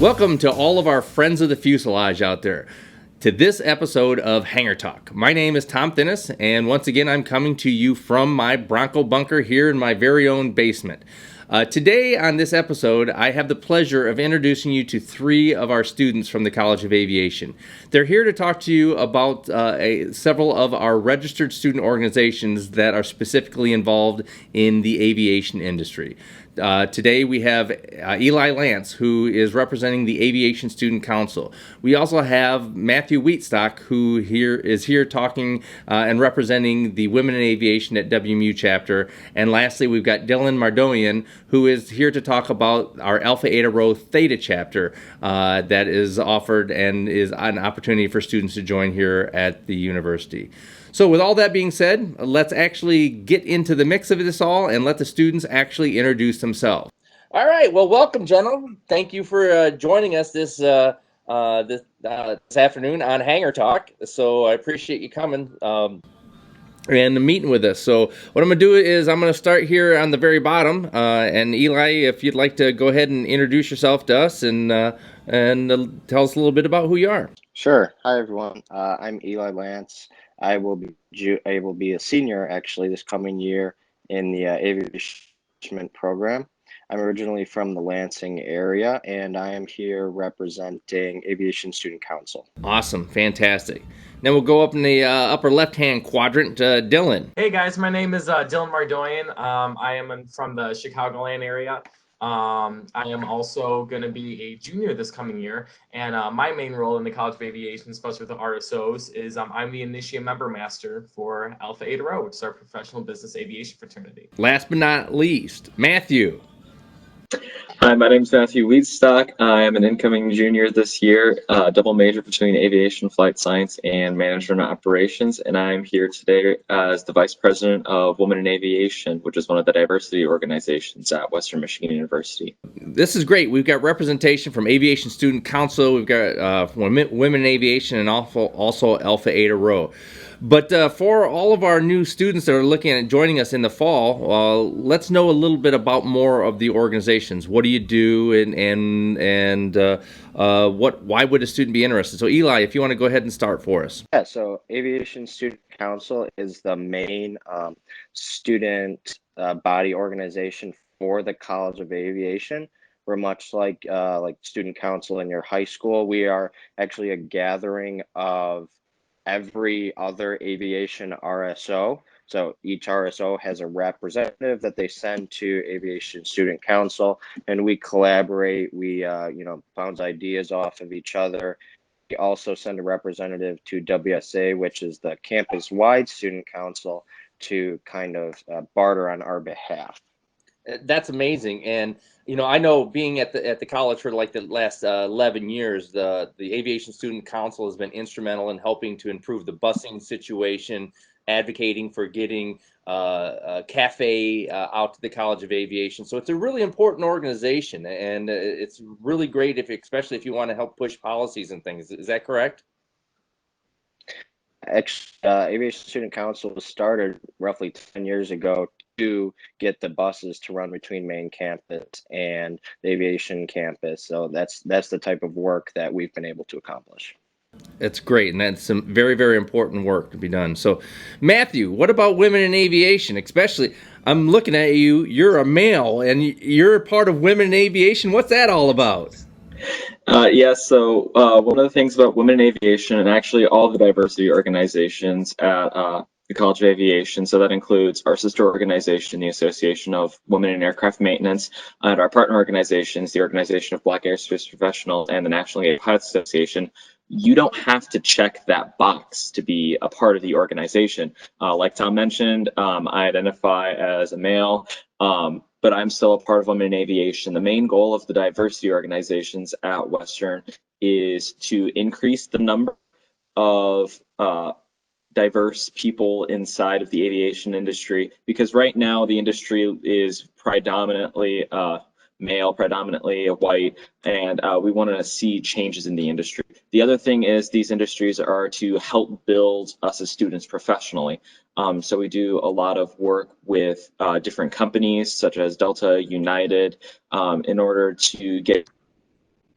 Welcome to all of our friends of the fuselage out there to this episode of Hangar Talk. My name is Tom Thinnis, and once again, I'm coming to you from my Bronco bunker here in my very own basement. Today on this episode, I have the pleasure of introducing you to three of our students from the College of Aviation. They're here to talk to you about several of our registered student organizations that are specifically involved in the aviation industry. Today we have Eli Lantz, who is representing the Aviation Student Council. We also have Matthew Wietstock, who is here talking and representing the Women in Aviation at WMU Chapter. And lastly, we've got Dylan Mardoian, who is here to talk about our Alpha Eta Rho Theta Chapter that is offered and is an opportunity for students to join here at the university. So with all that being said, let's actually get into the mix of this all and let the students actually introduce themselves. All right. Well, welcome, gentlemen. Thank you for joining us this afternoon on Hangar Talk. So I appreciate you coming and meeting with us. So what I'm going to do is I'm going to start here on the very bottom. And Eli, if you'd like to go ahead and introduce yourself to us and tell us a little bit about who you are. Sure. Hi, everyone. I'm Eli Lantz. I will be a senior actually this coming year in the aviation program. I'm originally from the Lansing area, and I am here representing Aviation Student Council. Awesome. Fantastic. Then we'll go up in the upper left-hand quadrant, Dylan. Hey, guys. My name is Dylan Mardoian. I am from the Chicagoland area. I am also going to be a junior this coming year, and my main role in the College of Aviation, especially with the RSOs, is I'm the Initiate Member Master for Alpha Eta Rho, which is our professional business aviation fraternity. Last but not least, Matthew. Hi, my name is Matthew Weedstock. I am an incoming junior this year, double major between aviation, flight science, and management operations. And I'm here today as the vice president of Women in Aviation, which is one of the diversity organizations at Western Michigan University. This is great. We've got representation from Aviation Student Council. We've got Women in Aviation and also Alpha Eta Rho. But for all of our new students that are looking at joining us in the fall, let's know a little bit about more of the organizations. What do you do, and why would a student be interested? So Eli, if you want to go ahead and start for us. Yeah, so Aviation Student Council is the main student body organization for the College of Aviation. We're much like student council in your high school. We are actually a gathering of every other aviation RSO. So each RSO has a representative that they send to Aviation Student Council, and we collaborate. We bounce ideas off of each other. We also send a representative to WSA, which is the campus-wide student council, to kind of barter on our behalf. That's amazing. And I know being at the college for like the last 11 years, the Aviation Student Council has been instrumental in helping to improve the busing situation, advocating for getting a cafe out to the College of Aviation. So it's a really important organization, and it's really great especially if you want to help push policies and things. Is that correct? Actually, Aviation Student Council was started roughly 10 years ago to get the buses to run between main campus and the aviation campus. So that's the type of work that we've been able to accomplish. That's great, and that's some very, very important work to be done. So, Matthew, what about women in aviation? Especially, I'm looking at you. You're a male, and you're a part of Women in Aviation. What's that all about? So one of the things about Women in Aviation, and actually all the diversity organizations at the College of Aviation, so that includes our sister organization, the Association of Women in Aircraft Maintenance, and our partner organizations, the Organization of Black Airspace Professionals and the National Air Pilots Association. You don't have to check that box to be a part of the organization. Like Tom mentioned, I identify as a male, but I'm still a part of Women in Aviation. The main goal of the diversity organizations at Western is to increase the number of diverse people inside of the aviation industry, because right now the industry is predominantly male, predominantly white, and we want to see changes in the industry. The other thing is these industries are to help build us as students professionally. So we do a lot of work with different companies such as Delta, United, in order to get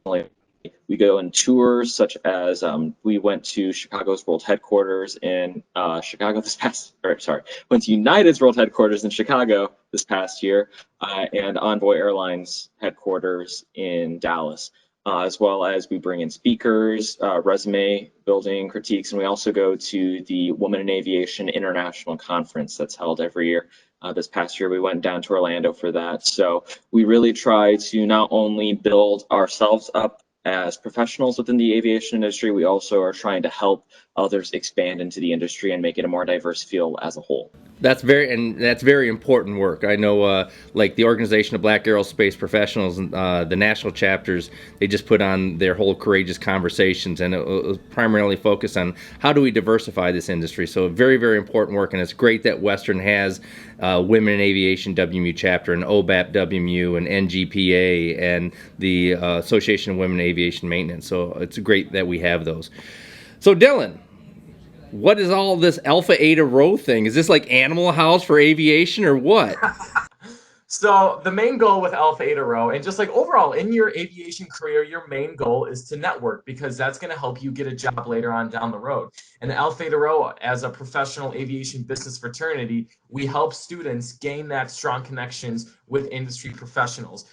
we go on tours, such as we went to Chicago's world headquarters in Chicago this past, or sorry, went to United's world headquarters in Chicago this past year, and Envoy Airlines headquarters in Dallas, as well as we bring in speakers, resume building critiques, and we also go to the Women in Aviation International Conference that's held every year. This past year, we went down to Orlando for that. So we really try to not only build ourselves up as professionals within the aviation industry, we also are trying to help others expand into the industry and make it a more diverse field as a whole. That's very important work. I know, like the Organization of Black Aerospace Professionals, the national chapters, they just put on their whole Courageous Conversations, and it was primarily focused on how do we diversify this industry. So very, very important work, and it's great that Western has Women in Aviation WMU chapter, and OBAP WMU, and NGPA, and the Association of Women in Aviation Maintenance. So it's great that we have those. So Dylan, what is all this Alpha Eta Rho thing? Is this like Animal House for aviation or what? So the main goal with Alpha Eta Rho, and just like overall in your aviation career, your main goal is to network, because that's going to help you get a job later on down the road. And Alpha Eta Rho, as a professional aviation business fraternity, we help students gain that strong connections with industry professionals.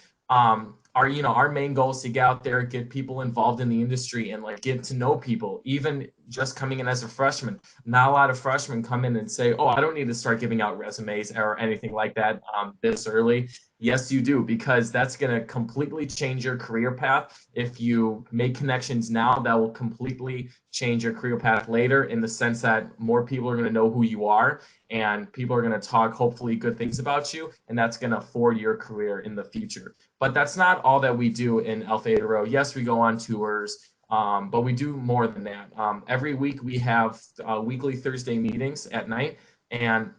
Our main goal is to get out there, get people involved in the industry, and like get to know people. Even just coming in as a freshman, not a lot of freshmen come in and say, "Oh, I don't need to start giving out resumes or anything like that this early." Yes, you do, because that's going to completely change your career path. If you make connections now, that will completely change your career path later, in the sense that more people are going to know who you are, and people are going to talk hopefully good things about you, and that's going to forward your career in the future. But that's not all that we do in Alpha Eta Rho. Yes, we go on tours, but we do more than that. Every week we have weekly Thursday meetings at night. And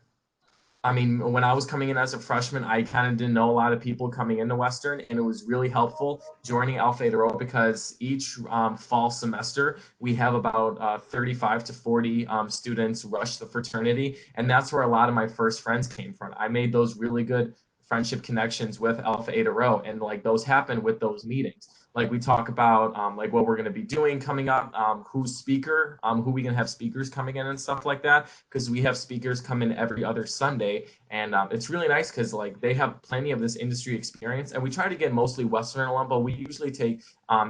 I mean, when I was coming in as a freshman, I kind of didn't know a lot of people coming into Western, and it was really helpful joining Alpha Eta Rho, because each fall semester we have about 35 to 40 students rush the fraternity, and that's where a lot of my first friends came from. I made those really good friendship connections with Alpha Eta Rho, and like those happen with those meetings. Like we talk about like what we're going to be doing coming up, who we can have speakers coming in and stuff like that, because we have speakers come in every other Sunday, and it's really nice because like they have plenty of this industry experience, and we try to get mostly Western alum, but we usually take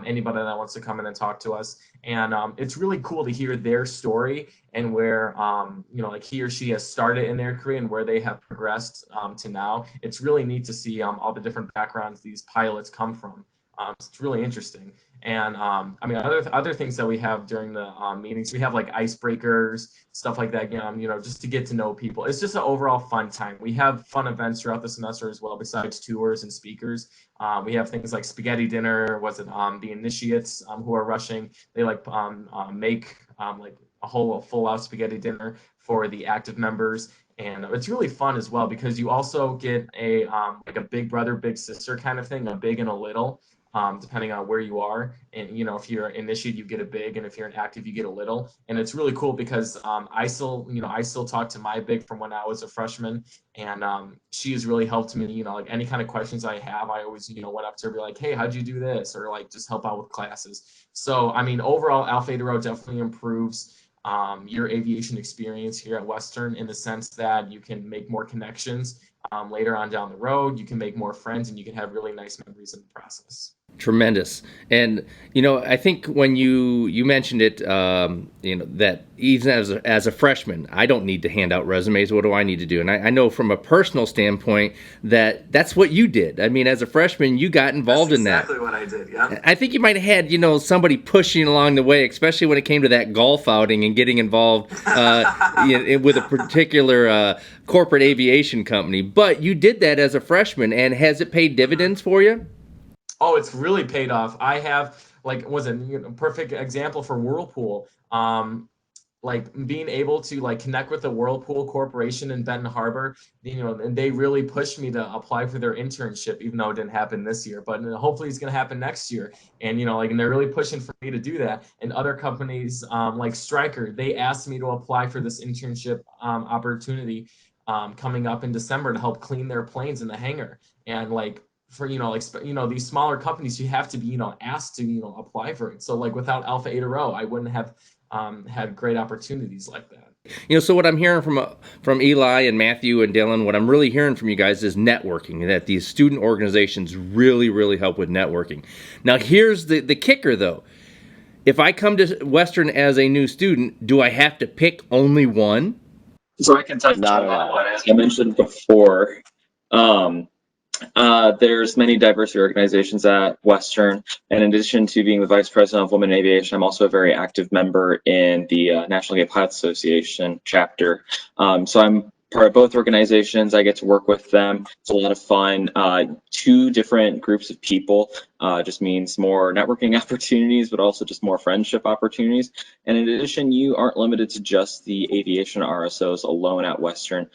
anybody that wants to come in and talk to us, and it's really cool to hear their story, and where like he or she has started in their career and where they have progressed to now. It's really neat to see all the different backgrounds these pilots come from. It's really interesting. And I mean, other things that we have during the meetings, we have like icebreakers, stuff like that, just to get to know people. It's just an overall fun time. We have fun events throughout the semester as well, besides tours and speakers. We have things like spaghetti dinner, the initiates who are rushing, they like make like a whole full out spaghetti dinner for the active members. And it's really fun as well, because you also get a like a big brother, big sister kind of thing, a big and a little. Depending on where you are. And, if you're an initiate, you get a big, and if you're an active, you get a little. And it's really cool because I still talk to my big from when I was a freshman, and she has really helped me, like any kind of questions I have, I always, went up to her, be like, hey, how'd you do this? Or like, just help out with classes. So, I mean, overall, Alpha Eta Rho definitely improves your aviation experience here at Western, in the sense that you can make more connections later on down the road. You can make more friends, and you can have really nice memories in the process. Tremendous. And I think when you mentioned it, that even as a freshman, I don't need to hand out resumes. What do I need to do? And I know from a personal standpoint that's what you did. I mean, as a freshman, you got involved in that. Exactly what I did. Yeah. I think you might have had somebody pushing along the way, especially when it came to that golf outing and getting involved with a particular corporate aviation company. But you did that as a freshman, and has it paid dividends for you? Oh, it's really paid off. I have a perfect example for Whirlpool. Like being able to like connect with the Whirlpool Corporation in Benton Harbor, and they really pushed me to apply for their internship, even though it didn't happen this year, but hopefully it's going to happen next year. And, and they're really pushing for me to do that. And other companies like Stryker, they asked me to apply for this internship opportunity coming up in December to help clean their planes in the hangar. And like, for, these smaller companies, you have to be, asked to, apply for it. So like without Alpha Eta Rho, I wouldn't have had great opportunities like that. So what I'm hearing from Eli and Matthew and Dylan, what I'm really hearing from you guys is networking, that these student organizations really, really help with networking. Now, here's the kicker, though. If I come to Western as a new student, do I have to pick only one? So I can touch on that one. As I mentioned before, there's many diversity organizations at Western. And in addition to being the vice president of Women in Aviation, I'm also a very active member in the National Gay Pilots Association chapter. So I'm part of both organizations. I get to work with them. It's a lot of fun. 2 different groups of people just means more networking opportunities, but also just more friendship opportunities. And in addition, you aren't limited to just the aviation RSOs alone at Western.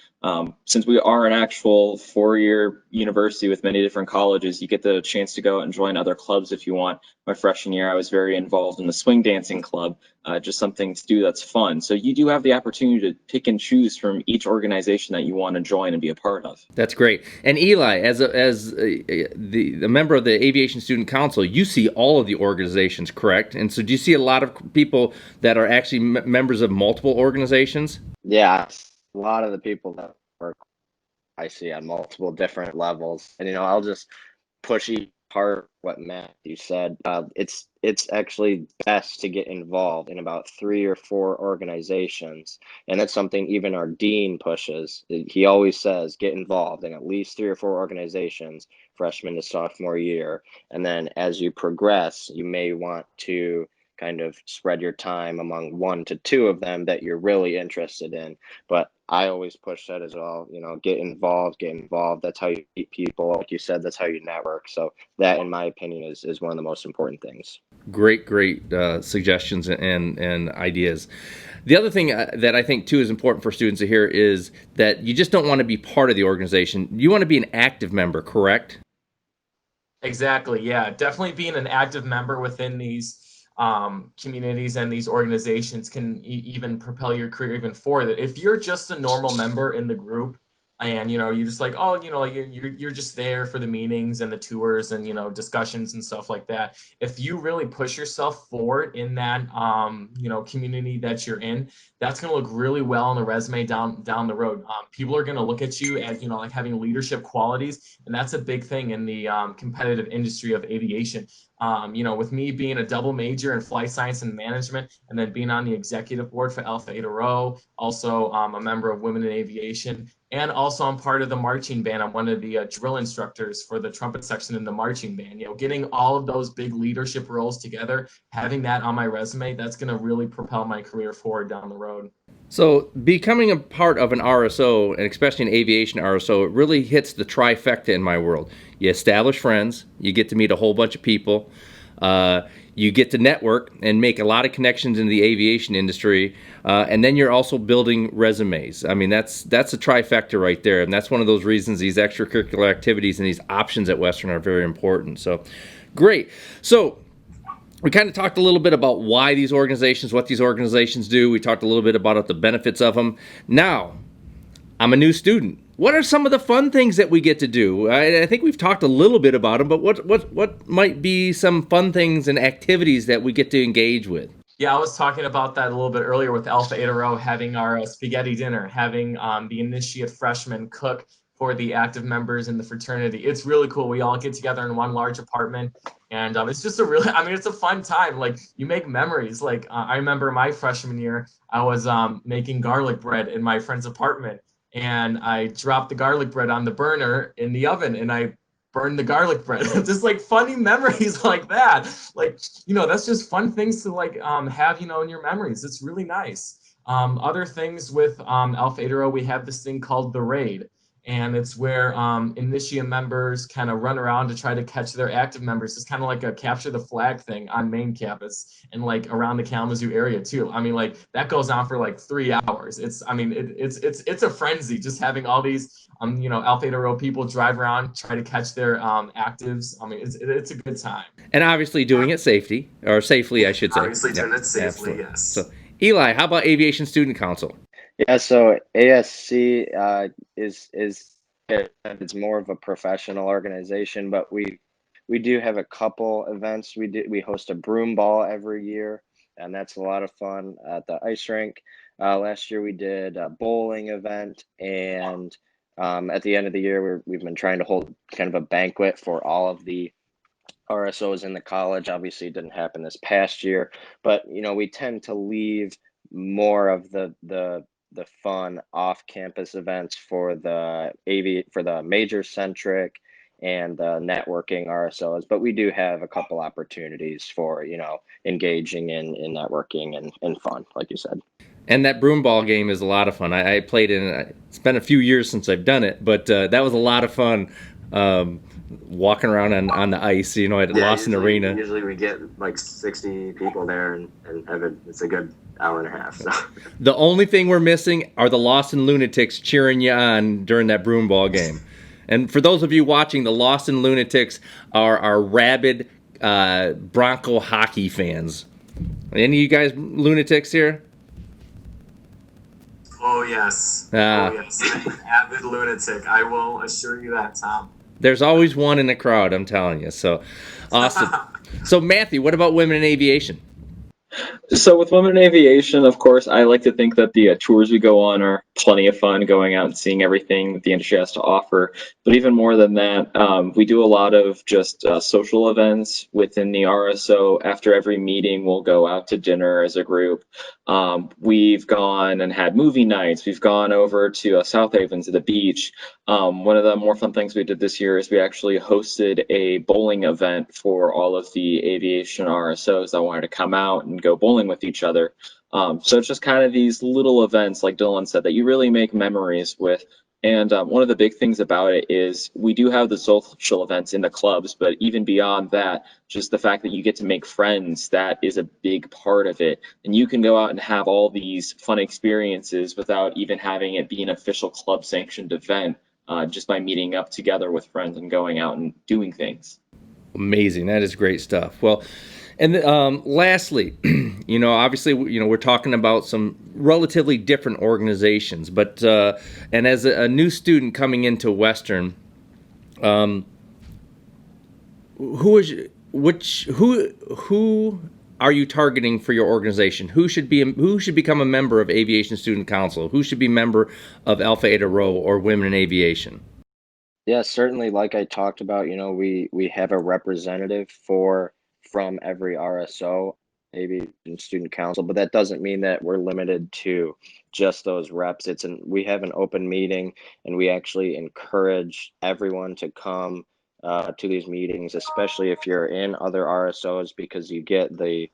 Since we are an actual 4-year university with many different colleges, you get the chance to go and join other clubs if you want. My freshman year, I was very involved in the swing dancing club, just something to do that's fun. So you do have the opportunity to pick and choose from each organization that you want to join and be a part of. That's great. And Eli, as the member of the Aviation Student Council, you see all of the organizations, correct? And so do you see a lot of people that are actually members of multiple organizations? Yeah, a lot of the people that work I see on multiple different levels. And I'll just push each part what Matthew said. It's actually best to get involved in about 3 or 4 organizations, and that's something even our dean pushes. He always says get involved in at least 3 or 4 organizations freshman to sophomore year, and then as you progress, you may want to kind of spread your time among 1 to 2 of them that you're really interested in. But I always push that as well, get involved. That's how you meet people. Like you said, that's how you network. So that, in my opinion, is one of the most important things. Great suggestions and ideas. The other thing that I think, too, is important for students to hear is that you just don't want to be part of the organization. You want to be an active member, correct? Exactly. Yeah, definitely being an active member within these communities and these organizations can even propel your career even further. If you're just a normal member in the group and you're just like, oh, you're just there for the meetings and the tours and discussions and stuff like that, if you really push yourself forward in that community that you're in, that's going to look really well on the resume down the road. People are going to look at you as like having leadership qualities, and that's a big thing in the competitive industry of aviation. With me being a double major in flight science and management, and then being on the executive board for Alpha Eta Rho, also a member of Women in Aviation, and also I'm part of the marching band. I'm one of the drill instructors for the trumpet section in the marching band. Getting all of those big leadership roles together, having that on my resume, that's going to really propel my career forward down the road. So becoming a part of an RSO, and especially an aviation RSO, it really hits the trifecta in my world. You establish friends, you get to meet a whole bunch of people, you get to network and make a lot of connections in the aviation industry, and then you're also building resumes. I mean, that's a trifecta right there, and that's one of those reasons these extracurricular activities and these options at Western are very important. So, great. So, we kind of talked a little bit about why these organizations, what these organizations do. We talked a little bit about the benefits of them. Now, I'm a new student. What are some of the fun things that we get to do? I think we've talked a little bit about them, but what might be some fun things and activities that we get to engage with? Yeah, I was talking about that a little bit earlier with Alpha Eta Rho, having our spaghetti dinner, having the initiate freshmen cook for the active members in the fraternity. It's really cool. We all get together in one large apartment, and it's just it's a fun time. Like, you make memories. Like, I remember my freshman year, I was making garlic bread in my friend's apartment, and I dropped the garlic bread on the burner in the oven, and I burned the garlic bread. Just like funny memories like that. Like, that's just fun things to have, in your memories. It's really nice. Other things with Alpha Eta Rho, we have this thing called the raid. And it's where initiate members kind of run around to try to catch their active members. It's kind of like a capture the flag thing on main campus and like around the Kalamazoo area too. I mean, like, that goes on for like 3 hours. It's a frenzy just having all these Alpha Eta Rho people drive around, try to catch their actives. I mean, it's a good time. And obviously doing it safely, I should say. Obviously doing it safely, absolutely. Yes. So, Eli, how about Aviation Student Council? Yeah, so ASC is it's more of a professional organization, but we do have a couple events. We host a broom ball every year, and that's a lot of fun at the ice rink. Last year we did a bowling event, and at the end of the year we've been trying to hold kind of a banquet for all of the RSOs in the college. Obviously, it didn't happen this past year, but we tend to leave more of the fun off-campus events for the major centric and the networking RSOs. But we do have a couple opportunities for engaging in networking and fun, like you said. And that broom ball game is a lot of fun. I played in it. It's been a few years since I've done it, but that was a lot of fun. Walking around on the ice, at Lawson Arena. Usually we get like 60 people there and it's a good hour and a half. So. The only thing we're missing are the Lawson Lunatics cheering you on during that broom ball game. And for those of you watching, the Lawson Lunatics are rabid Bronco hockey fans. Any of you guys Lunatics here? Oh, yes. Oh, yes. I'm an avid lunatic. I will assure you that, Tom. There's always one in the crowd, I'm telling you. So, awesome. So, Matthew, what about women in aviation? So with women in aviation, of course, I like to think that the tours we go on are plenty of fun, going out and seeing everything that the industry has to offer. But even more than that, we do a lot of just social events within the RSO. After every meeting, we'll go out to dinner as a group. We've gone and had movie nights. We've gone over to South Haven to the beach. One of the more fun things we did this year is we actually hosted a bowling event for all of the aviation RSOs that wanted to come out and go bowling with each other. So it's just kind of these little events, like Dylan said, that you really make memories with. And one of the big things about it is we do have the social events in the clubs, but even beyond that, just the fact that you get to make friends, that is a big part of it. And you can go out and have all these fun experiences without even having it be an official club sanctioned event, just by meeting up together with friends and going out and doing things. Amazing. That is great stuff. Well, and lastly, obviously, we're talking about some relatively different organizations, but and as a new student coming into Western, who are you targeting for your organization? Who should become a member of Aviation Student Council? Who should be a member of Alpha Eta Rho or Women in Aviation? Yeah, certainly. Like I talked about, we have a representative from every RSO, Aviation Student Council, but that doesn't mean that we're limited to just those reps. We have an open meeting, and we actually encourage everyone to come to these meetings, especially if you're in other RSOs, because you get the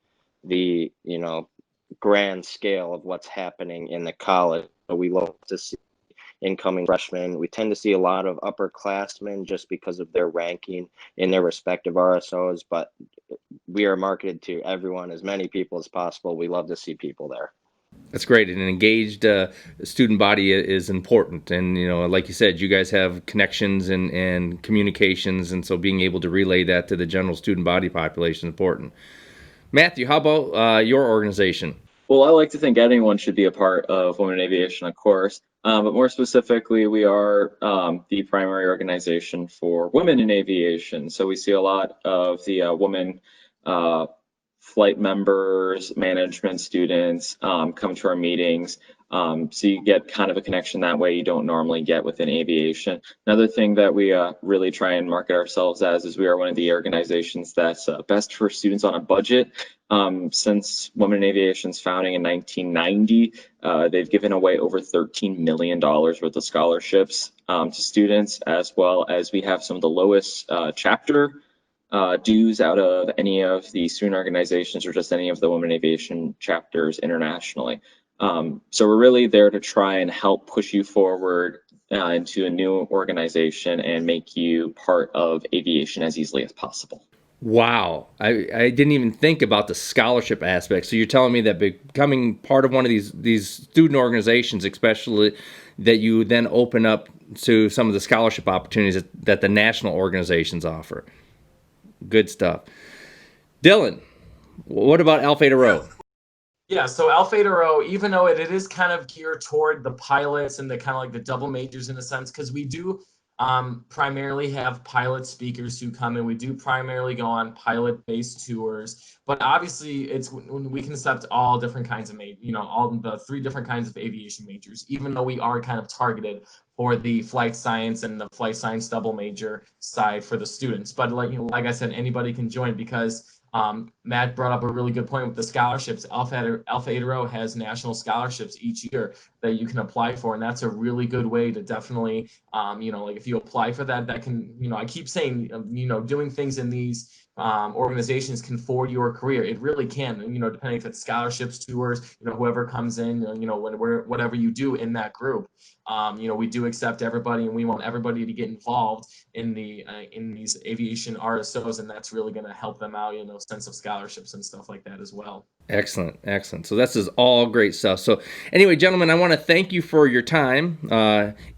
grand scale of what's happening in the college. So we love to see incoming freshmen. We tend to see a lot of upperclassmen just because of their ranking in their respective RSOs, but we are marketed to everyone, as many people as possible. We love to see people there. That's great. An engaged student body is important. And, like you said, you guys have connections and communications, and so being able to relay that to the general student body population is important. Matthew, how about your organization? Well, I like to think anyone should be a part of Women in Aviation, of course. But more specifically, we are the primary organization for women in aviation. So we see a lot of the women flight members, management students come to our meetings. So you get kind of a connection that way you don't normally get within aviation. Another thing that we really try and market ourselves as is we are one of the organizations that's best for students on a budget. Since Women in Aviation's founding in 1990, they've given away over $13 million worth of scholarships to students, as well as we have some of the lowest chapter dues out of any of the student organizations or just any of the Women in Aviation chapters internationally. So we're really there to try and help push you forward into a new organization and make you part of aviation as easily as possible. Wow. I didn't even think about the scholarship aspect. So you're telling me that becoming part of one of these student organizations, especially, that you then open up to some of the scholarship opportunities that the national organizations offer. Good stuff. Dylan, what about Alpha Eta Rho? Yeah, so Alpha Eta Rho, even though it is kind of geared toward the pilots and the kind of like the double majors in a sense, because we do primarily have pilot speakers who come in. We do primarily go on pilot-based tours, but obviously it's when we can accept all different kinds of all the 3 different kinds of aviation majors, even though we are kind of targeted for the flight science and the flight science double major side for the students. But like I said, anybody can join because Matt brought up a really good point with the scholarships. Alpha Eta Rho has national scholarships each year that you can apply for, and that's a really good way to definitely, like if you apply for that, that can, I keep saying, doing things in these organizations can forward your career. It really can, depending if it's scholarships, tours, whoever comes in, whatever you do in that group. We do accept everybody, and we want everybody to get involved in these aviation RSOs, and that's really going to help them out, sense of scholarships and stuff like that as well. Excellent. So this is all great stuff. So anyway, gentlemen, I want to thank you for your time.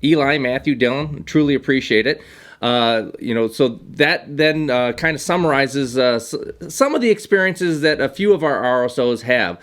Eli, Matthew, Dylan, truly appreciate it. So that then kind of summarizes some of the experiences that a few of our RSOs have.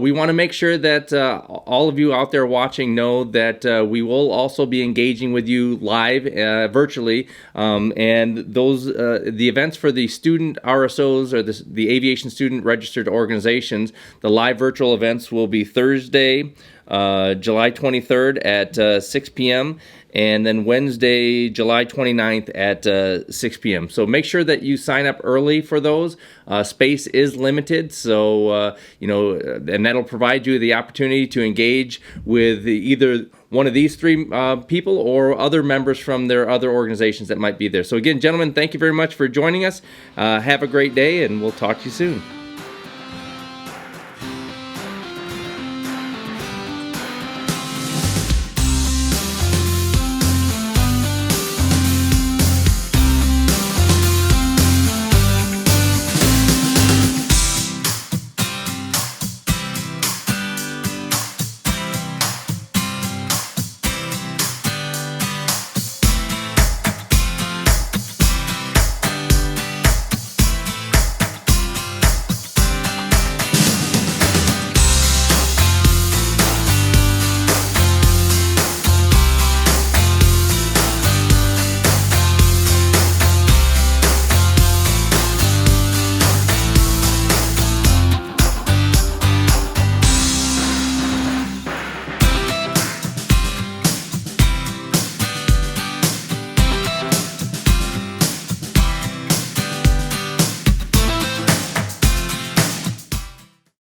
We want to make sure that all of you out there watching know that we will also be engaging with you live, virtually, and those the events for the student RSOs or the aviation student registered organizations. The live virtual events will be Thursday, July 23rd at 6 p.m. and then Wednesday, July 29th at 6 p.m. So make sure that you sign up early for those. Space is limited, so and that'll provide you the opportunity to engage with either one of these 3 people or other members from their other organizations that might be there. So again, gentlemen, thank you very much for joining us. Have a great day, and we'll talk to you soon.